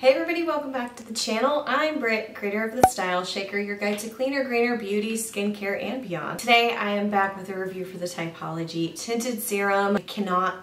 Hey everybody, welcome back to the channel. I'm Britt, creator of The Style Shaker, your guide to cleaner, greener beauty, skincare, and beyond. Today I am back with a review for the Typology Tinted Serum. I cannot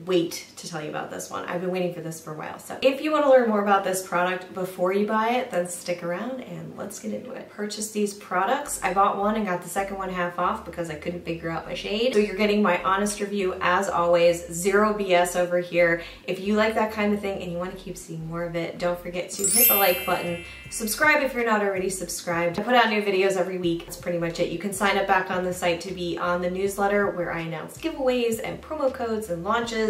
wait to tell you about this one. I've been waiting for this for a while. So if you want to learn more about this product before you buy it, then stick around and let's get into it. Purchase these products. I bought one and got the second one half off because I couldn't figure out my shade. So you're getting my honest review as always, zero BS over here. If you like that kind of thing and you want to keep seeing more of it, don't forget to hit the like button. Subscribe if you're not already subscribed. I put out new videos every week. That's pretty much it. You can sign up back on the site to be on the newsletter where I announce giveaways and promo codes and launches,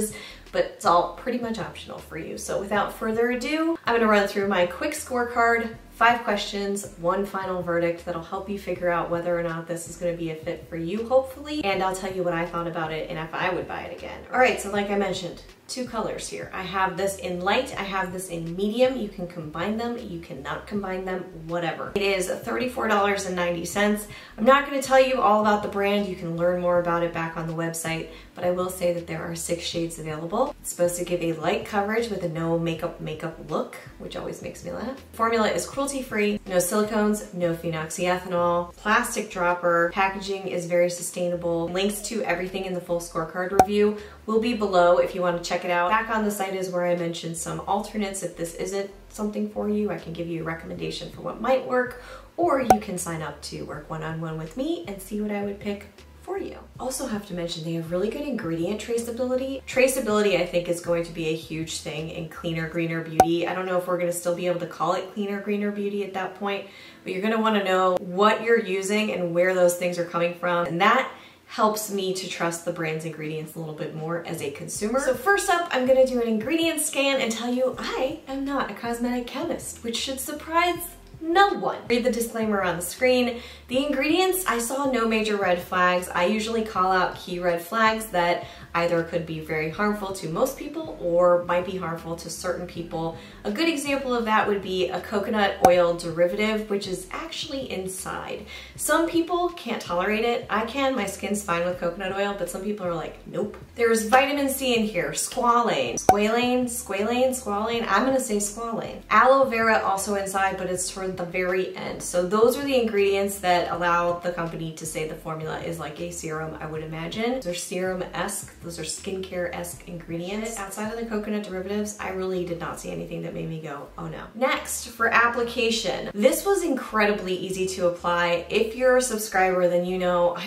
but it's all pretty much optional for you. So without further ado, I'm gonna run through my quick scorecard, 5 questions, 1 final verdict that'll help you figure out whether or not this is gonna be a fit for you, hopefully, and I'll tell you what I thought about it and if I would buy it again. All right, so like I mentioned, 2 colors here. I have this in light, I have this in medium. You can combine them, you cannot combine them, whatever. It is $34.90. I'm not gonna tell you all about the brand. You can learn more about it back on the website, but I will say that there are 6 shades available. It's supposed to give a light coverage with a no makeup look, which always makes me laugh. Formula is cruelty-free, no silicones, no phenoxyethanol, plastic dropper, packaging is very sustainable. Links to everything in the full scorecard review will be below if you want to check it out. Back on the site is where I mentioned some alternates. If this isn't something for you, I can give you a recommendation for what might work, or you can sign up to work one-on-one with me and see what I would pick for you. Also have to mention they have really good ingredient traceability. Traceability I think is going to be a huge thing in cleaner, greener beauty. I don't know if we're gonna still be able to call it cleaner, greener beauty at that point, but you're gonna wanna know what you're using and where those things are coming from, and that helps me to trust the brand's ingredients a little bit more as a consumer. So first up, I'm gonna do an ingredient scan and tell you I am not a cosmetic chemist, which should surprise no one. Read the disclaimer on the screen. The ingredients, I saw no major red flags. I usually call out key red flags that either could be very harmful to most people or might be harmful to certain people. A good example of that would be a coconut oil derivative, which is actually inside. Some people can't tolerate it. I can, my skin's fine with coconut oil, but some people are like, nope. There's vitamin C in here, squalane, squalane, I'm gonna say squalane. Aloe vera also inside, but it's toward the very end. So those are the ingredients that allow the company to say the formula is like a serum, I would imagine. They're serum-esque. Those are skincare-esque ingredients. Outside of the coconut derivatives, I really did not see anything that made me go, oh no. Next, for application. This was incredibly easy to apply. If you're a subscriber, then you know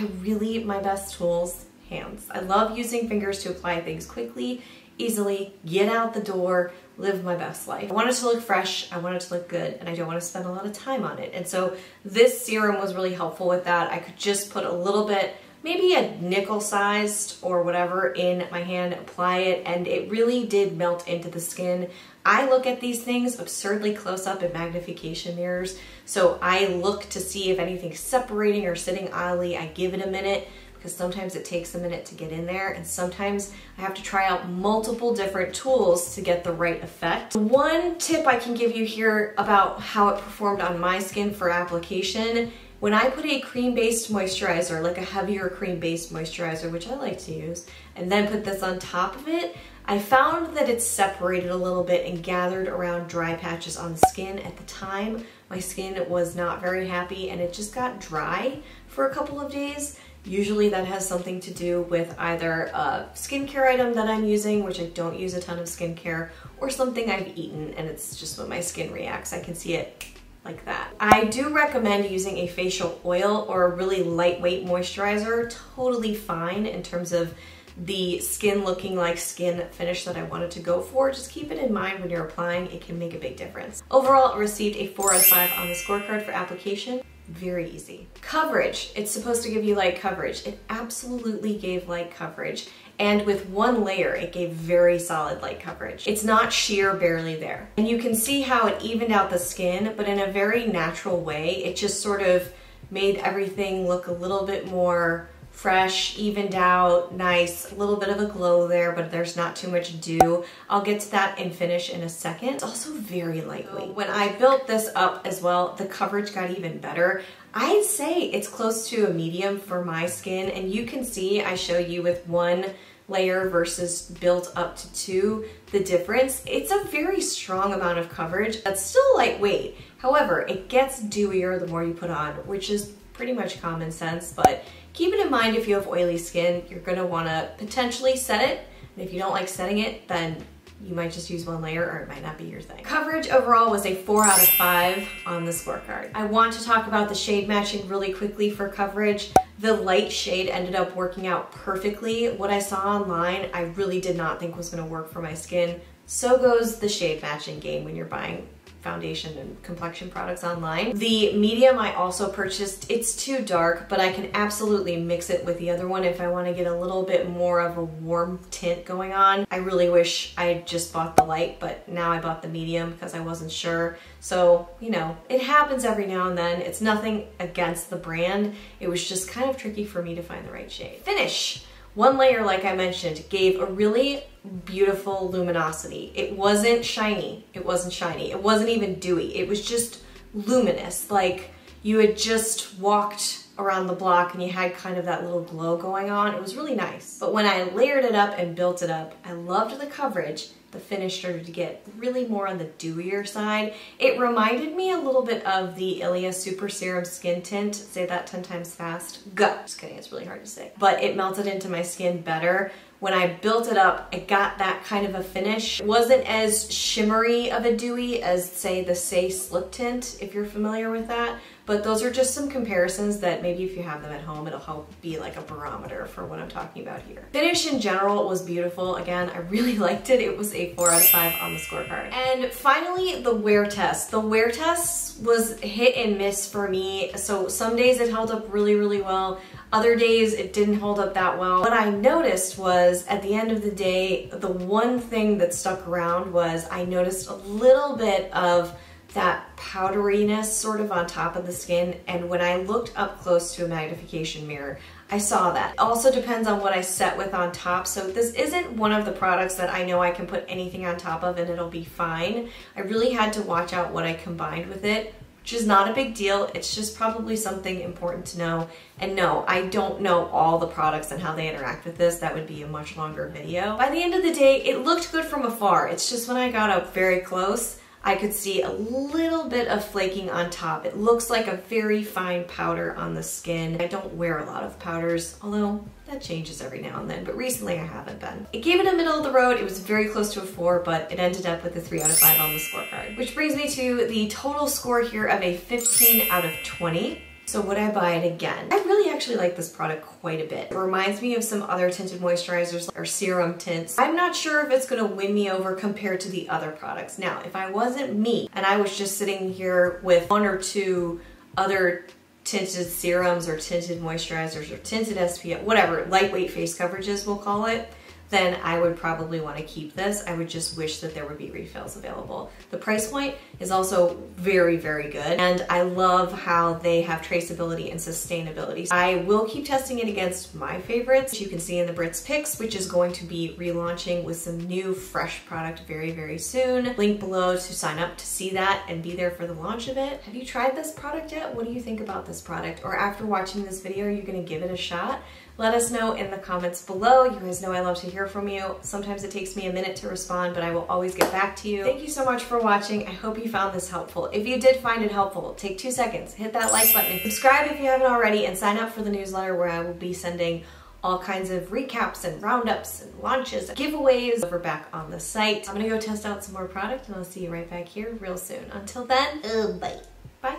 my best tools, hands. I love using fingers to apply things quickly, easily, get out the door, live my best life. I want it to look fresh, I want it to look good, and I don't want to spend a lot of time on it. And so this serum was really helpful with that. I could just put a little bit, maybe a nickel-sized or whatever in my hand, apply it, and it really did melt into the skin. I look at these things absurdly close up in magnification mirrors, so I look to see if anything's separating or sitting oddly. I give it a minute, because sometimes it takes a minute to get in there, and sometimes I have to try out multiple different tools to get the right effect. One tip I can give you here about how it performed on my skin for application: when I put a cream-based moisturizer, like a heavier cream-based moisturizer, which I like to use, and then put this on top of it, I found that it separated a little bit and gathered around dry patches on the skin. At the time, my skin was not very happy and it just got dry for a couple of days. Usually that has something to do with either a skincare item that I'm using, which I don't use a ton of skincare, or something I've eaten and it's just when my skin reacts. I can see it like that. I do recommend using a facial oil or a really lightweight moisturizer. Totally fine in terms of the skin looking like skin finish that I wanted to go for. Just keep it in mind when you're applying, it can make a big difference. Overall, I received a 4 out of 5 on the scorecard for application. Very easy. Coverage, it's supposed to give you light coverage. It absolutely gave light coverage. And with one layer, it gave very solid light coverage. It's not sheer, barely there. And you can see how it evened out the skin, but in a very natural way. It just sort of made everything look a little bit more fresh, evened out, nice, a little bit of a glow there, but there's not too much dew. I'll get to that in finish in a second. It's also very lightweight. When I built this up as well, the coverage got even better. I'd say it's close to a medium for my skin, and you can see I show you with one layer versus built up to 2, the difference, it's a very strong amount of coverage that's still lightweight. However, it gets dewier the more you put on, which is pretty much common sense, but keep it in mind if you have oily skin, you're gonna wanna potentially set it, and if you don't like setting it, then you might just use one layer or it might not be your thing. Coverage overall was a 4 out of 5 on the scorecard. I want to talk about the shade matching really quickly for coverage. The light shade ended up working out perfectly. What I saw online, I really did not think was gonna work for my skin. So goes the shade matching game when you're buying foundation and complexion products online. The medium I also purchased, it's too dark, but I can absolutely mix it with the other one if I want to get a little bit more of a warm tint going on. I really wish I had just bought the light, but now I bought the medium because I wasn't sure. So, you know, it happens every now and then. It's nothing against the brand. It was just kind of tricky for me to find the right shade. Finish. One layer, like I mentioned, gave a really beautiful luminosity. It wasn't shiny. It wasn't shiny. It wasn't even dewy. It was just luminous. Like you had just walked around the block and you had kind of that little glow going on. It was really nice. But when I layered it up and built it up, I loved the coverage. The finish started to get really more on the dewier side. It reminded me a little bit of the Ilia Super Serum Skin Tint. Say that 10 times fast. Go. Just kidding, it's really hard to say. But it melted into my skin better. When I built it up, I got that kind of a finish. It wasn't as shimmery of a dewy as, say, the Say Slip Tint, if you're familiar with that. But those are just some comparisons that maybe if you have them at home, it'll help be like a barometer for what I'm talking about here. Finish in general was beautiful. Again, I really liked it. It was a 4 out of 5 on the scorecard. And finally, the wear test. The wear test was hit and miss for me. So some days it held up really, really well. Other days it didn't hold up that well. What I noticed was at the end of the day, the one thing that stuck around was I noticed a little bit of that powderiness sort of on top of the skin, and when I looked up close to a magnification mirror, I saw that. It also depends on what I set with on top, so this isn't one of the products that I know I can put anything on top of and it'll be fine. I really had to watch out what I combined with it, which is not a big deal. It's just probably something important to know. And no, I don't know all the products and how they interact with this. That would be a much longer video. By the end of the day, it looked good from afar. It's just when I got up very close, I could see a little bit of flaking on top. It looks like a very fine powder on the skin. I don't wear a lot of powders, although that changes every now and then, but recently I haven't been. It gave it a middle of the road. It was very close to a 4, but it ended up with a 3 out of 5 on the scorecard. Which brings me to the total score here of a 15 out of 20. So would I buy it again? I really actually like this product quite a bit. It reminds me of some other tinted moisturizers or serum tints. I'm not sure if it's gonna win me over compared to the other products. Now, if I wasn't me and I was just sitting here with 1 or 2 other tinted serums or tinted moisturizers or tinted SPF, whatever, lightweight face coverages we'll call it, then I would probably want to keep this. I would just wish that there would be refills available. The price point is also very, very good, and I love how they have traceability and sustainability. I will keep testing it against my favorites. You can see in the Britt's Picks, which is going to be relaunching with some new fresh product very, very soon. Link below to sign up to see that and be there for the launch of it. Have you tried this product yet? What do you think about this product? Or after watching this video, are you gonna give it a shot? Let us know in the comments below. You guys know I love to hear from you. Sometimes it takes me a minute to respond, but I will always get back to you. Thank you so much for watching. I hope you found this helpful. If you did find it helpful, take 2 seconds, hit that like button, subscribe if you haven't already, and sign up for the newsletter where I will be sending all kinds of recaps and roundups and launches, giveaways over back on the site. I'm gonna go test out some more product and I'll see you right back here real soon. Until then, bye. Bye.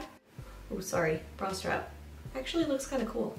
Oh, sorry, bra strap. Actually looks kind of cool.